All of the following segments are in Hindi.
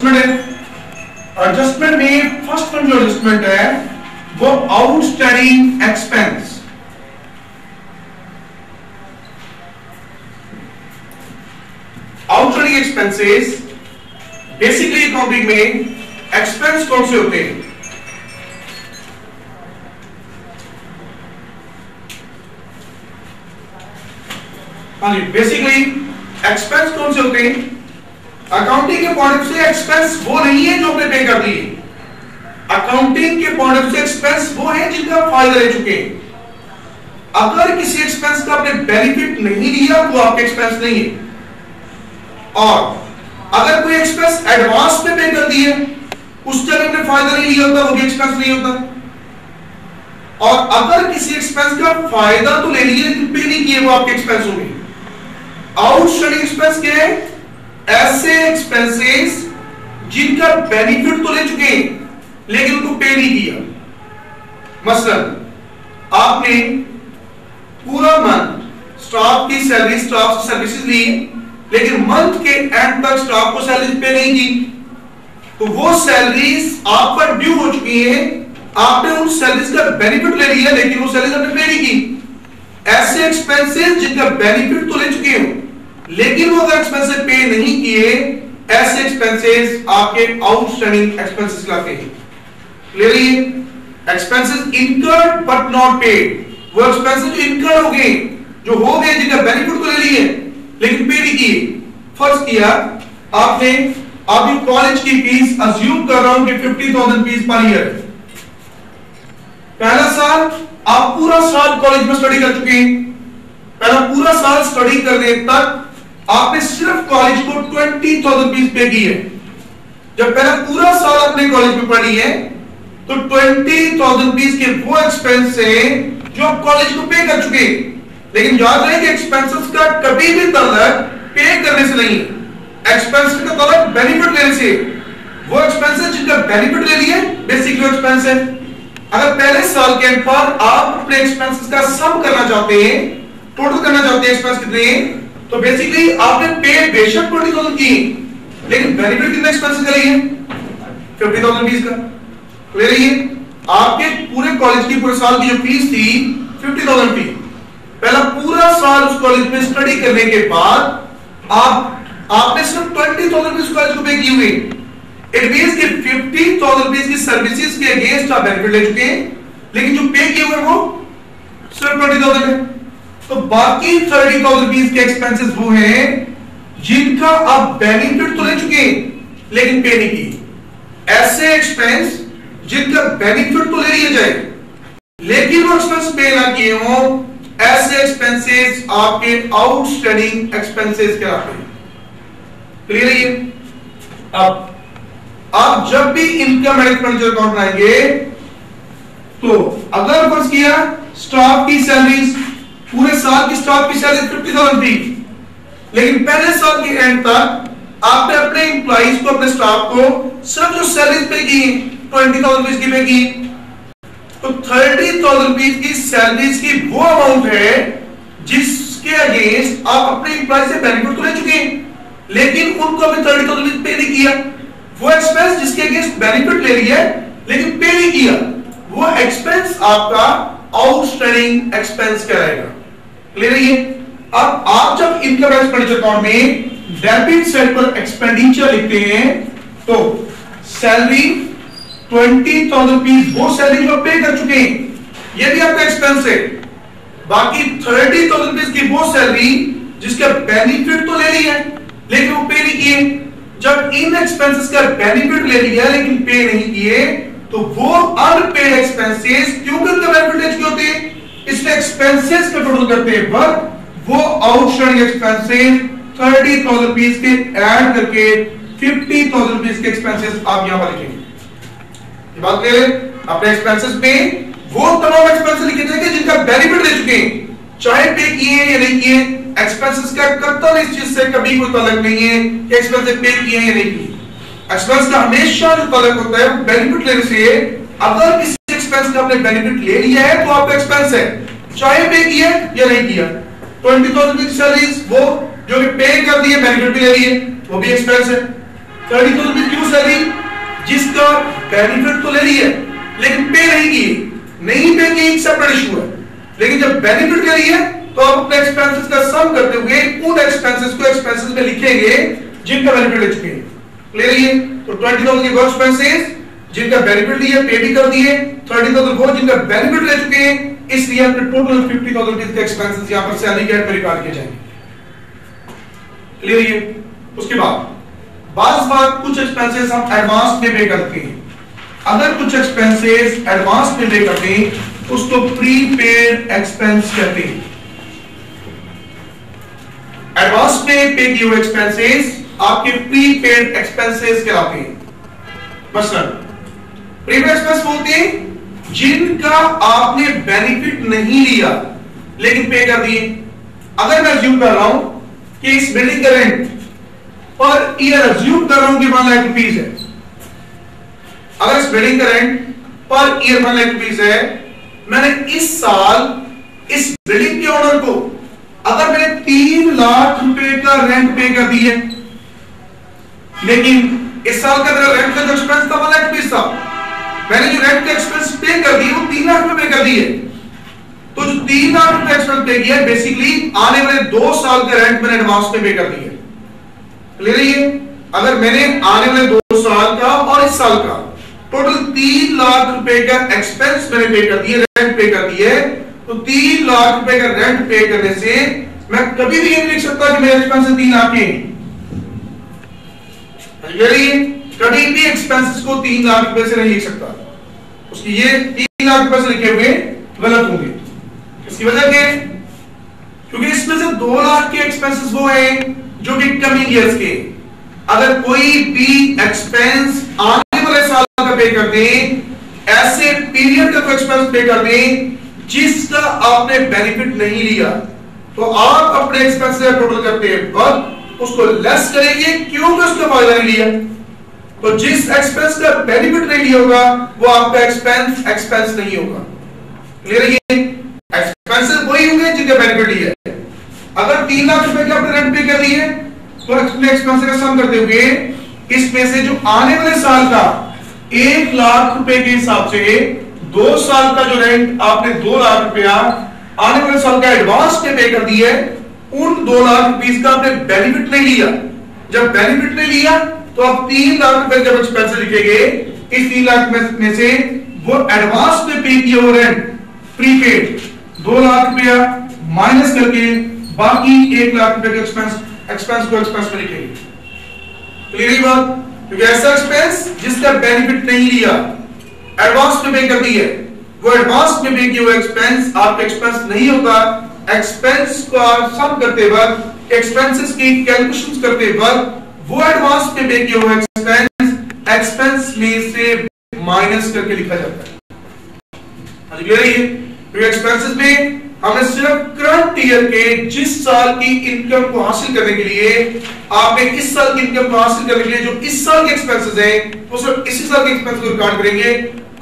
एडजस्टमेंट है। एडजस्टमेंट में फर्स्ट वन जो एडजस्टमेंट है वो outstanding expense. Outstanding expenses basically accounting में एक्सपेंस कौन से होते हैं? हाँ जी, बेसिकली एक्सपेंस कौन से होते हैं? अकाउंटिंग के पॉइंट से एक्सपेंस वो नहीं है जो आपने पे कर दिए। अकाउंटिंग के पॉइंट से एक्सपेंस वो है जिनका फायदा ले चुके हैं। अगर किसी एक्सपेंस का आपने बेनिफिट नहीं लिया वो आपके एक्सपेंस नहीं है, और अगर कोई एक्सपेंस एडवांस में पे कर दिए उस टाइम आपने फायदा नहीं लिया होता वो भी एक्सपेंस नहीं होता। और अगर किसी एक्सपेंस का फायदा तो ले लिया लेकिन पे नहीं किए वो आपके एक्सपेंस होंगे। आउटस्टैंडिंग एक्सपेंस क्या है? ऐसे एक्सपेंसेस जिनका बेनिफिट तो ले चुके हैं लेकिन उनको पे नहीं किया। मसलन आपने पूरा मंथ स्टाफ की सैलरी, स्टाफ की सर्विसेज ली लेकिन मंथ के एंड तक स्टाफ को सैलरी पे नहीं की, तो वो सैलरीज आप पर ड्यू हो चुकी है। आपने उन सैलरीज का बेनिफिट ले लिया लेकिन वो सैलरीज आपने पे नहीं की। ऐसे एक्सपेंसेस जिनका बेनिफिट तो ले चुके हो लेकिन वो अगर एक्सपेंसेस पे नहीं किए, ऐसे एक्सपेंसेस आपके आउटस्टैंडिंग एक्सपेंसेस कहलाते हैं। क्लियर है? Expenses incurred but not paid, वो एक्सपेंसेस जो इनकर्ड हो गए, जो हो गए, जिनका बेनिफिट तो ले लिए लेकिन पे नहीं किए। फर्ज किया आपने अभी कॉलेज की फीस अज्यूम कर रहा हूं कि 50,000 फीस पर ईयर। पहला साल आप पूरा साल कॉलेज में स्टडी कर चुके हैं। पहला पूरा साल स्टडी करने तक आपने सिर्फ कॉलेज को 20,000 फीस पे की है। जब पहला पूरा साल आपने कॉलेज में पढ़ी है तो 20,000 फीस के वो एक्सपेंस है जो आप कॉलेज को पे कर चुके हैं। लेकिन याद रहे कि एक्सपेंसेस का कभी भी ताल्लुक पे करने से नहीं, एक्सपेंस का ताल्लुक बेनिफिट लेने से। वो एक्सपेंसेस जिनका बेनिफिट ले लिए बेसिक जो एक्सपेंस है। अगर पहले साल के एंड पर आप अपने एक्सपेंसेस का सम करना चाहते हैं, टोटल करना चाहते हैं एक्सपेंस कितने हैं, तो बेसिकली आपने पे बेशक 20,000 की लेकिन बेनिफिट कितने एक्सपेंसेस का लिए? 50,000 फीस का। क्लियर है? आपके पूरे कॉलेज की पूरे साल की जो फीस थी 50,000 फीस, पहला पूरा साल उस कॉलेज में स्टडी करने के बाद आपने सिर्फ 20,000 फीस कॉलेज को पे की हुई। इट मींस कि 50,000 फीस की सर्विसेज के अगेंस्ट आप बेनिफिट ले चुके हैं लेकिन जो पे किए हुए वो सिर्फ 20,000 है। तो बाकी 30,000 फीस के एक्सपेंसेस वो हैं जिनका आप बेनिफिट तो ले चुके हैं लेकिन पे नहीं की। ऐसे एक्सपेंस जिनका बेनिफिट तो ले लिया जाए लेकिन वो एक्सपेंस पे ना किए हो, ऐसे एक्सपेंसेस आपके आउटस्टैंडिंग एक्सपेंसेस कहलाते हैं। क्लियर है? अब आप जब भी इनकम एंड एक्सपेंडिचर अकाउंट बनाएंगे तो अगर फर्ज किया स्टाफ की सैलरीज, पूरे साल की स्टाफ की सैलरी 50,000 थी लेकिन पहले साल के एंड तक आपने अपने एम्प्लॉइज को, अपने स्टाफ को सिर्फ जो सैलरीज पे की 20,000 फीस की पे की, तो 30,000 फीस की सैलरीज की वो अमाउंट है जिसके अगेंस्ट आप अपने एम्प्लॉय से बेनिफिट तो ले चुके हैं लेकिन उनको अभी 30,000 फीस पे नहीं किया। वो एक्सपेंस जिसके अगेंस्ट बेनिफिट ले लिया लेकिन पे नहीं किया, वो एक्सपेंस आपका आउटस्टैंडिंग एक्सपेंस कहलाएगा। क्लियर है? अब आप जब इनकम एंड एक्सपेंडिचर अकाउंट में डेबिट साइड पर एक्सपेंडिचर लिखते हैं तो सैलरी 20,000 फीस वो सैलरी जो पे कर चुके हैं ये भी आपका एक्सपेंस है। बाकी 30,000 फीस की वो सैलरी जिसका बेनिफिट तो ले लिया लेकिन वो पे नहीं किए। जब इन एक्सपेंसेस का बेनिफिट ले लिया लेकिन पे नहीं किए तो वो अनपेड एक्सपेंसेस, क्योंकि उनका बेनिफिट ले चुके होते हैं इसलिए एक्सपेंसेस का टोटल करते हैं पर वो आउटस्टैंडिंग एक्सपेंसेस 30,000 फीस के ऐड करके 50,000 फीस के एक्सपेंसेस आप यहां पर लिखेंगे। बात क्लियर? अपने एक्सपेंसेस में वो तमाम एक्सपेंसेस लिखे जाएंगे जिनका बेनिफिट ले चुके हैं, चाहे पे किए या नहीं किए। एक्सपेंसेस का कतई इस चीज से कभी कोई ताल्लुक नहीं है कि एक्सपेंसेस पे किए या नहीं किए। एक्सपेंस का हमेशा जो ताल्लुक होता है बेनिफिट लेने से। अगर किसी एक्सपेंस का आपने बेनिफिट ले लिया है तो आपका एक्सपेंस है, चाहे पे किया या नहीं किया। 20,000 की सैलरीज वो जो कि पे कर दिए बेनिफिट भी ले लिए वो भी एक्सपेंस है। 30,000 की वो सैलरी जिसका बेनिफिट तो ले ली है लेकिन पे नहीं की, नहीं पे की एक सेपरेट इशू है, लेकिन जब बेनिफिट ले ली है तो आप अपने एक्सपेंसेस का सम करते हुए उन एक्सपेंसेस को एक्सपेंसेस में लिखेंगे जिनका बेनिफिट ले चुके हैं। क्लियर है? तो 20,000 के वर्क एक्सपेंसेस जिनका बेनिफिट लिया पे भी कर दिए, 30,000 वो जिनका बेनिफिट ले चुके हैं, इसलिए आपके टोटल 50,000 के एक्सपेंसेस यहां पर सैलरी के हेड में रिकॉर्ड किए जाएंगे। क्लियर है? उसके बाद बात कुछ एक्सपेंसेस हम एडवांस में पे करते हैं। अगर कुछ एक्सपेंसेस एडवांस में पे करते हैं उसको प्रीपेड एक्सपेंस कहते हैं। एडवांस में पे किए हुए एक्सपेंसेस आपके प्रीपेड एक्सपेंसेस कहलाते हैं। मसलन प्रीपेड एक्सपेंस बोलते हैं जिनका आपने बेनिफिट नहीं लिया लेकिन पे कर दिए। अगर मैं अज्यूम कर रहा हूं कि इस बिल्डिंग का रेंट पर ईयर अज्यूम कर रहा हूं कि 1 लाख रुपीस है, अगर इस बिल्डिंग का rent per year 1 lakh rupees है, मैंने इस साल इस बिल्डिंग के ओनर को अगर मैंने 3 लाख रुपए का रेंट पे कर दिया, लेकिन इस साल का मेरा रेंट का जो एक्सपेंस था 1 लाख रुपीस था, मैंने जो रेंट का एक्सपेंस पे कर दिए वो 3 लाख रुपए पे कर दिए। तो जो 3 लाख रुपए एक्सपेंस पे किया बेसिकली आने वाले 2 साल का रेंट मैंने एडवांस में पे कर दिया। क्लियर है? अगर मैंने आने वाले 2 साल का और इस साल का टोटल 3 लाख रुपए का एक्सपेंस मैंने पे कर दिए, रेंट पे कर दिए, तो 3 लाख रुपए का रेंट पे करने से मैं कभी भी ये नहीं लिख सकता कि मेरे एक्सपेंसेस 3 लाख के। कभी भी एक्सपेंसेस को 3 लाख रुपए से नहीं लिख सकता, उसकी ये 3 लाख रुपए से लिखे हुए गलत होंगे। इसकी वजह क्या? क्योंकि इसमें से 2 लाख के एक्सपेंसेस वो हैं जो कि कमिंग ईयर्स के। अगर कोई भी एक्सपेंस आने वाले साल का पे कर दें, ऐसे पीरियड का कोई एक्सपेंस पे कर दें जिसका आपने बेनिफिट नहीं लिया, तो आप अपने एक्सपेंस का टोटल करते वक्त उसको लेस करेंगे क्योंकि उसका फायदा नहीं लिया। तो जिस एक्सपेंस का बेनिफिट नहीं लिया होगा वो आपका एक्सपेंस नहीं होगा। क्लियर है? एक्सपेंसेस वही होंगे जिनका बेनिफिट लिया है। अगर 3 लाख रुपए के आपने रेंट पे कर दिए तो अपने एक्सपेंस का सम करते हुए इसमें से जो आने वाले साल का 1 लाख रुपए के हिसाब से 2 साल का जो रेंट आपने 2 लाख रुपया आने वाले साल का एडवांस में पे कर दिया है, उन 2 लाख रुपीस का आपने बेनिफिट नहीं लिया। जब बेनिफिट नहीं लिया तो आप 3 लाख रुपए जब एक्सपेंस लिखेंगे, इस 3 लाख में से वो एडवांस में पे किया हुआ रेंट प्रीपेड 2 लाख रुपया माइनस करके बाकी 1 लाख रुपए के एक्सपेंस को एक्सपेंस में लिखेंगे। क्लियर है बात? क्योंकि ऐसा एक्सपेंस जिसका बेनिफिट नहीं लिया, एडवांस में पे कर दी है, वो एडवांस में पे किया हुआ एक्सपेंस आपका एक्सपेंस नहीं होगा। एक्सपेंस को सम करते वक्त, एक्सपेंसेस की कैलकुलेशंस करते वक्त वो एडवांस में पे किया हुआ एक्सपेंस में से माइनस करके लिखा जाता है। क्लियर है? क्योंकि एक्सपेंसेस में हमने सिर्फ करंट ईयर के जिस साल की इनकम को हासिल करने के लिए, आपने इस साल की इनकम को हासिल करने के लिए जो इस साल के एक्सपेंसेस हैं वो सिर्फ इसी साल के एक्सपेंस को रिकॉर्ड करेंगे।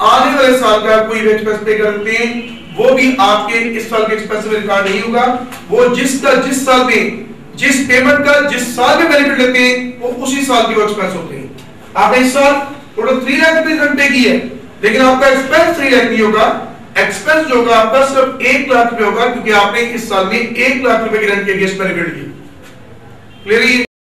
आने वाले साल का कोई भी एक्सपेंस पे करते हैं वो भी आपके इस साल के एक्सपेंस में रिकॉर्ड नहीं होगा। वो जिस साल में जिस पेमेंट का जिस साल में बेनिफिट लेते हैं वो उसी साल के एक्सपेंस होते हैं। आपने इस साल टोटल 3 लाख रुपए रेंट पे की है, लेकिन आपका एक्सपेंस 3 लाख नहीं होगा। एक्सपेंस जो होगा आपका सिर्फ 1 लाख रुपए होगा, क्योंकि आपने इस साल में 1 लाख रुपए की रेंट के अगेंस्ट बेनिफिट लिया। क्लियर है?